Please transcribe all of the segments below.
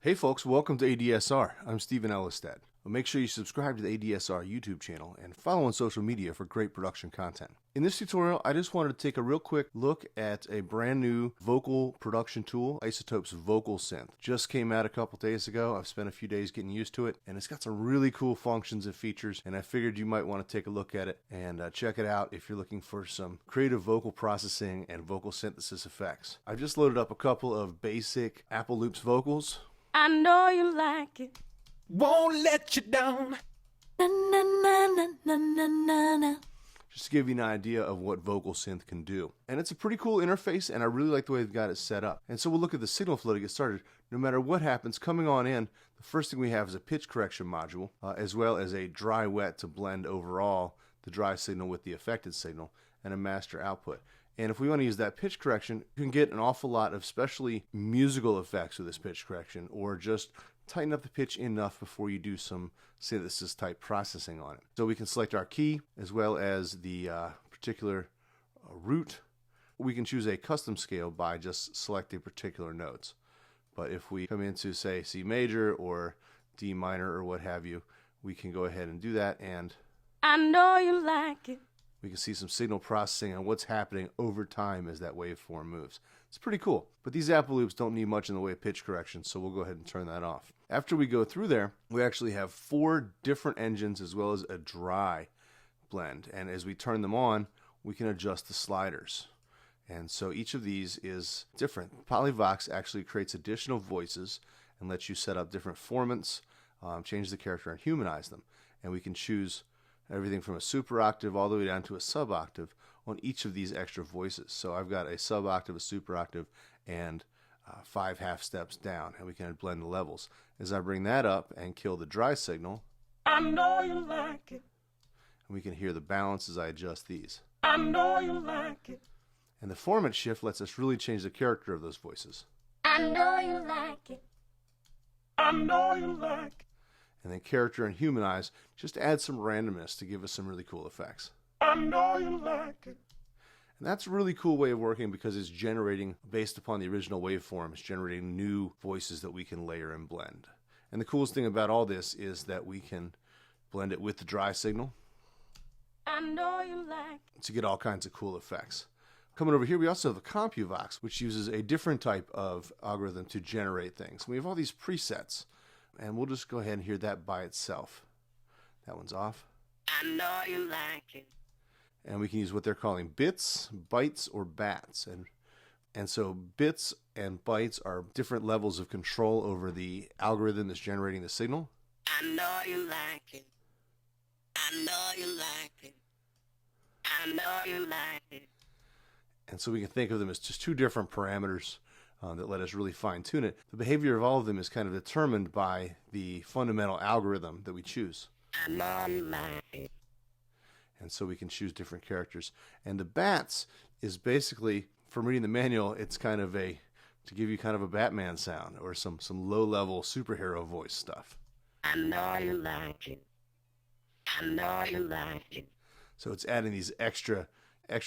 Hey folks, welcome to ADSR. I'm Stephen Ellestad. Well, make sure you subscribe to the ADSR YouTube channel and follow on social media for great production content. In this tutorial, I just wanted to take a real quick look at a brand new vocal production tool, iZotope's VocalSynth. Just came out a couple days ago. I've spent a few days getting used to it, and it's got some really cool functions and features, and I figured you might want to take a look at it and check it out if you're looking for some creative vocal processing and vocal synthesis effects. I've just loaded up a couple of basic Apple Loops vocals. I know you like it. Won't let you down. Na, na, na, na, na, na, na, na. Just to give you an idea of what VocalSynth can do. And it's a pretty cool interface, and I really like the way they've got it set up. And so we'll look at the signal flow to get started. No matter what happens, coming on in, the first thing we have is a pitch correction module, as well as a dry-wet to blend overall the dry signal with the affected signal, and a master output. And if we want to use that pitch correction, you can get an awful lot of especially musical effects with this pitch correction, or just tighten up the pitch enough before you do some synthesis type processing on it. So we can select our key as well as the particular root. We can choose a custom scale by just selecting particular notes. But if we come into, say, C major or D minor or what have you, we can go ahead and do that, and I know you like it. we can see some signal processing on what's happening over time as that waveform moves. It's pretty cool. But these Apple Loops don't need much in the way of pitch correction, so we'll go ahead and turn that off. After we go through there, we actually have 4 different engines as well as a dry blend. And as we turn them on, we can adjust the sliders. And so each of these is different. Polyvox actually creates additional voices and lets you set up different formants, change the character, and humanize them. And we can choose everything from a super octave all the way down to a sub octave on each of these extra voices. So I've got a sub octave, a super octave, and 5 half steps down, and we can blend the levels. As I bring that up and kill the dry signal, I know you like it. and we can hear the balance as I adjust these. I know you like it. And the format shift lets us really change the character of those voices. I know you like it. I know you like it. And then character and humanize just add some randomness to give us some really cool effects. I know you like it. And that's a really cool way of working because it's generating, based upon the original waveform, it's generating new voices that we can layer and blend. And the coolest thing about all this is that we can blend it with the dry signal I know you like it. to get all kinds of cool effects. Coming over here, we also have the Compuvox, which uses a different type of algorithm to generate things. We have all these presets, and we'll just go ahead and hear that by itself. That one's off. I know you like it. And we can use what they're calling bits, bytes, or bats. And so bits and bytes are different levels of control over the algorithm that's generating the signal. I know you like it. I know you like it. I know you like it. And so we can think of them as just 2 different parameters that let us really fine-tune it. The behavior of all of them is kind of determined by the fundamental algorithm that we choose. I know you like it. And so we can choose different characters. And the bats is basically, from reading the manual, it's kind of to give you kind of a Batman sound or some low-level superhero voice stuff. I know you like it. I know you like it. So it's adding these extra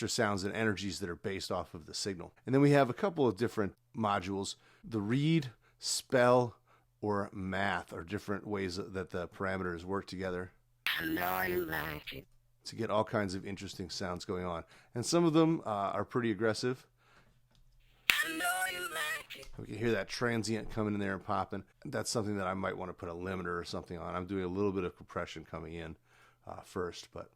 sounds and energies that are based off of the signal. And then we have a couple of different modules. The read, spell, or math are different ways that the parameters work together I know you like it. to get all kinds of interesting sounds going on. And some of them are pretty aggressive. I know you like it. We can hear that transient coming in there and popping. That's something that I might want to put a limiter or something on. I'm doing a little bit of compression coming in first, but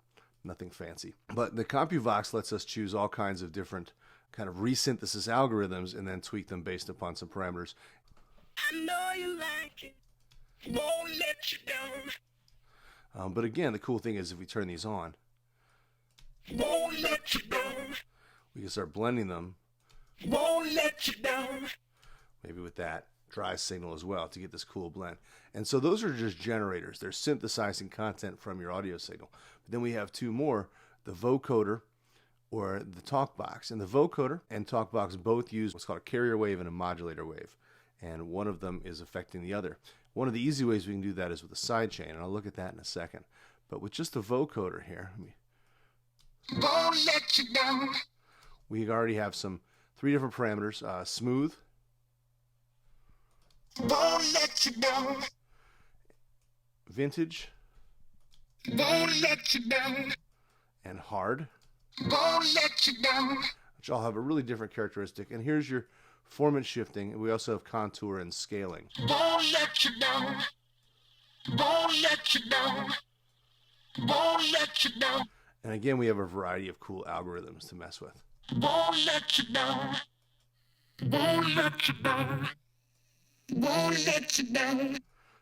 nothing fancy. But the Compuvox lets us choose all kinds of different kind of resynthesis algorithms and then tweak them based upon some parameters. I know you like it. Won't let you down. But again, the cool thing is if we turn these on, Won't let you down. we can start blending them, Won't let you down. maybe with that dry signal as well, to get this cool blend. And so those are just generators. They're synthesizing content from your audio signal. But then we have 2 more, the Vocoder or the Talkbox. And the Vocoder and Talkbox both use what's called a carrier wave and a modulator wave. And one of them is affecting the other. One of the easy ways we can do that is with a sidechain, and I'll look at that in a second. But with just the Vocoder here, Won't let you down. we already have 3 different parameters, smooth, Won't let you down. Vintage, Won't let you down. and hard, Won't let you down. which all have a really different characteristic. And here's your formant shifting, and we also have contour and scaling. Won't let you down. Won't let you down. Won't let you down. And again, we have a variety of cool algorithms to mess with. Won't let you down. Won't let you down. Won't let you down.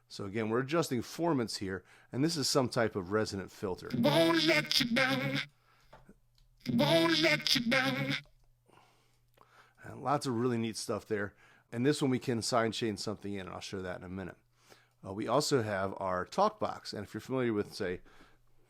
So again, we're adjusting formants here, and this is some type of resonant filter. Won't let you down. Won't let you down. And lots of really neat stuff there. And this one we can sidechain something in, and I'll show that in a minute. We also have our Talkbox, and if you're familiar with, say,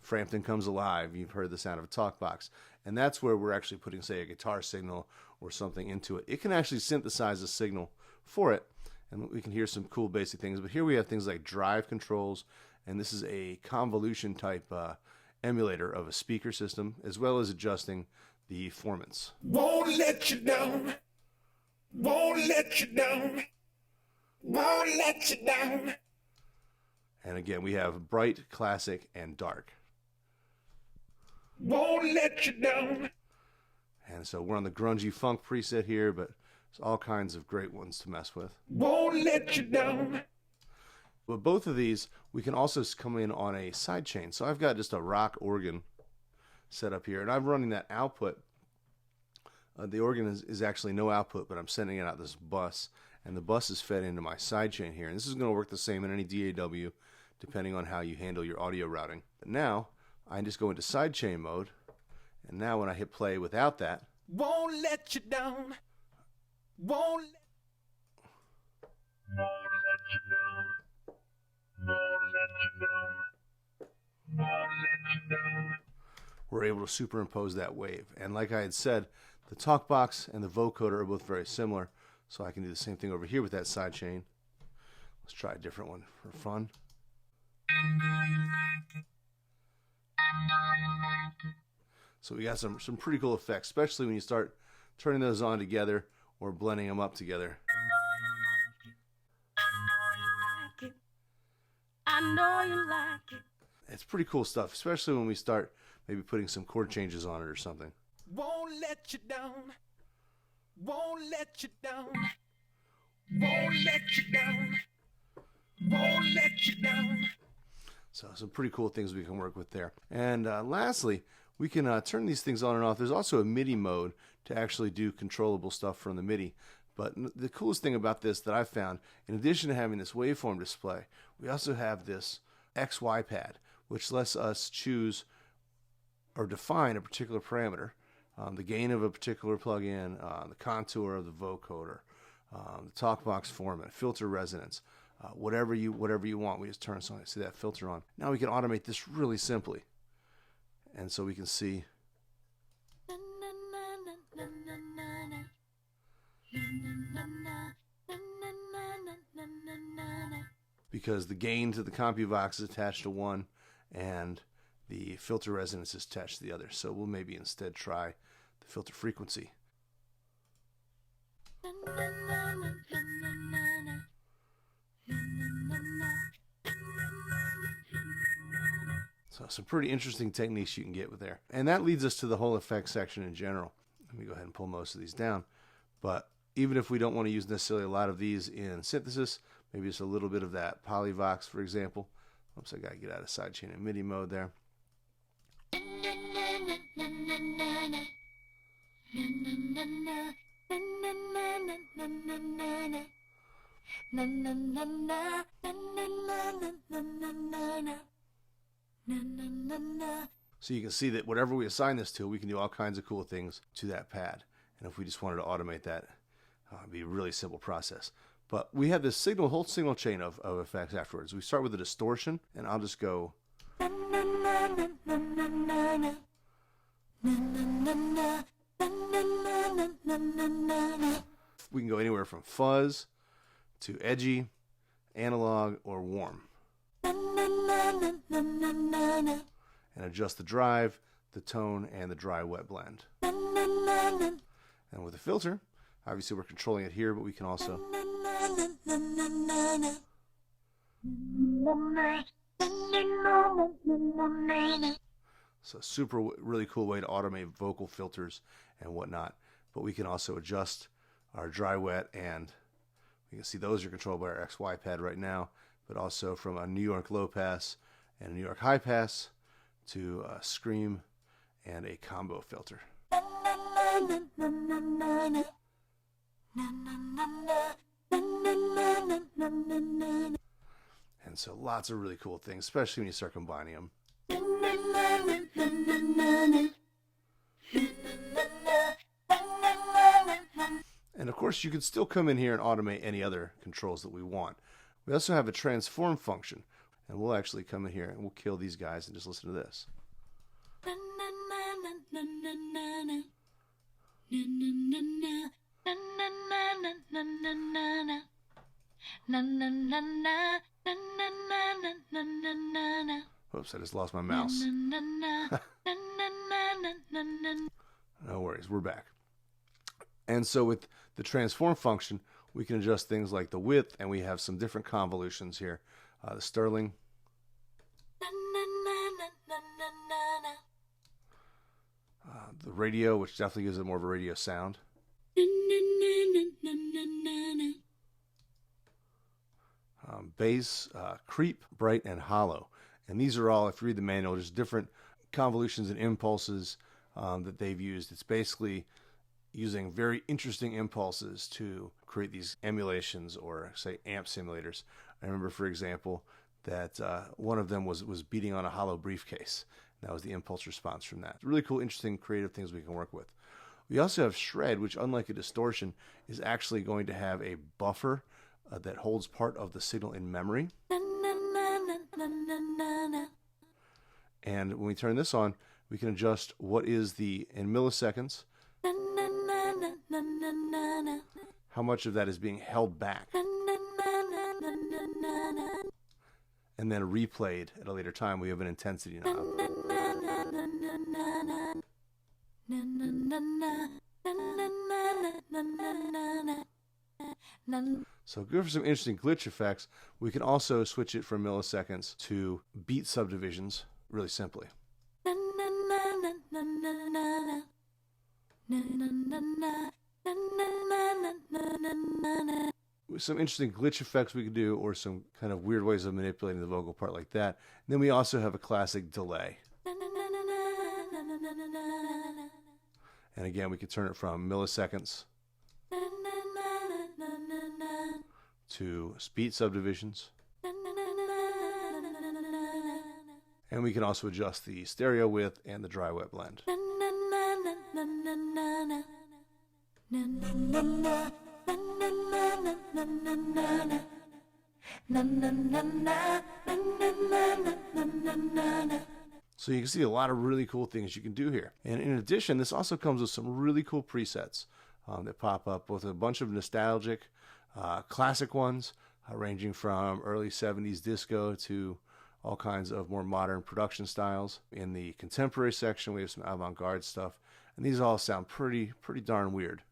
Frampton Comes Alive, you've heard the sound of a Talkbox, and that's where we're actually putting, say, a guitar signal or something into it. It can actually synthesize a signal for it, and we can hear some cool basic things. But here we have things like drive controls, and this is a convolution type emulator of a speaker system, as well as adjusting the formants. Won't let you down. Won't let you down. Won't let you down. And again, we have bright, classic, and dark. Won't let you down. And so we're on the grungy funk preset here, but there's all kinds of great ones to mess with. Won't let you down. But both of these, we can also come in on a sidechain. So I've got just a rock organ set up here, and I'm running that output. The organ is actually no output, but I'm sending it out this bus, and the bus is fed into my sidechain here. And this is going to work the same in any DAW, depending on how you handle your audio routing. But now, I just go into sidechain mode, and now when I hit play without that, Won't let you down. Won't let you down. Won't let you down. Won't let you down. we're able to superimpose that wave. And like I had said, the Talkbox and the Vocoder are both very similar, so I can do the same thing over here with that sidechain. Let's try a different one for fun. So we got some pretty cool effects, especially when you start turning those on together or blending them up together. I know you like it. It's pretty cool stuff, especially when we start maybe putting some chord changes on it or something. Won't let you down. Won't let you down. Won't let you down. Won't let you down. So some pretty cool things we can work with there. And lastly, we can turn these things on and off. There's also a MIDI mode to actually do controllable stuff from the MIDI. But the coolest thing about this that I've found, in addition to having this waveform display, we also have this XY pad, which lets us choose or define a particular parameter, the gain of a particular plugin, the contour of the vocoder, the Talkbox format, filter resonance, whatever you want. We just turn something, see that filter on. Now we can automate this really simply, and so we can see. Because the gain to the Compuvox is attached to one, and the filter resonance is attached to the other. So we'll maybe instead try the filter frequency. So some pretty interesting techniques you can get with there. And that leads us to the whole effects section in general. Let me go ahead and pull most of these down. But even if we don't want to use necessarily a lot of these in synthesis, maybe just a little bit of that Polyvox, for example. Oops, I got to get out of sidechain and MIDI mode there. So you can see that whatever we assign this to, we can do all kinds of cool things to that pad. And if we just wanted to automate that, it'd be a really simple process. But we have this whole signal chain of effects afterwards. We start with the distortion, and I'll just go. We can go anywhere from fuzz to edgy, analog, or warm. And adjust the drive, the tone, and the dry-wet blend. And with the filter, obviously we're controlling it here, but we can also So super, really cool way to automate vocal filters and whatnot. But we can also adjust our dry wet, and you can see those are controlled by our XY pad right now, but also from a New York low pass and a New York high pass to a scream and a combo filter. And so lots of really cool things, especially when you start combining them. And of course, you can still come in here and automate any other controls that we want. We also have a transform function, and we'll actually come in here and we'll kill these guys and just listen to this. Oops, I just lost my mouse. No worries, we're back. And so with the transform function, we can adjust things like the width, and we have some different convolutions here. The Sterling. The radio, which definitely gives it more of a radio sound. Bass, creep, bright, and hollow. And these are all, if you read the manual, just different convolutions and impulses that they've used. It's basically using very interesting impulses to create these emulations or, say, amp simulators. I remember, for example, that one of them was beating on a hollow briefcase. That was the impulse response from that. Really cool, interesting, creative things we can work with. We also have shred, which, unlike a distortion, is actually going to have a buffer that holds part of the signal in memory. And when we turn this on, we can adjust what is the, in milliseconds, how much of that is being held back and then replayed at a later time. We have an intensity knob. So good for some interesting glitch effects. We can also switch it from milliseconds to beat subdivisions really simply. Some interesting glitch effects we could do, or some kind of weird ways of manipulating the vocal part like that. And then we also have a classic delay. And again, we could turn it from milliseconds to beat subdivisions. And we can also adjust the stereo width and the dry wet blend. So you can see a lot of really cool things you can do here. And in addition, this also comes with some really cool presets that pop up, both a bunch of nostalgic, classic ones, ranging from early 70s disco to all kinds of more modern production styles. In the contemporary section, we have some avant-garde stuff, and these all sound pretty darn weird.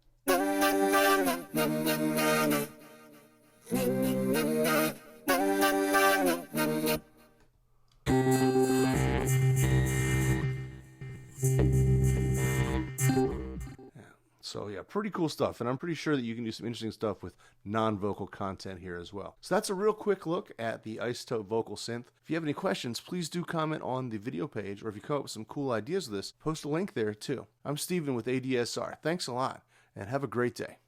So yeah, pretty cool stuff, and I'm pretty sure that you can do some interesting stuff with non-vocal content here as well. So that's a real quick look at the iZotope Vocal Synth. If you have any questions, please do comment on the video page, or if you come up with some cool ideas of this, post a link there too. I'm Steven with ADSR. Thanks a lot, and have a great day.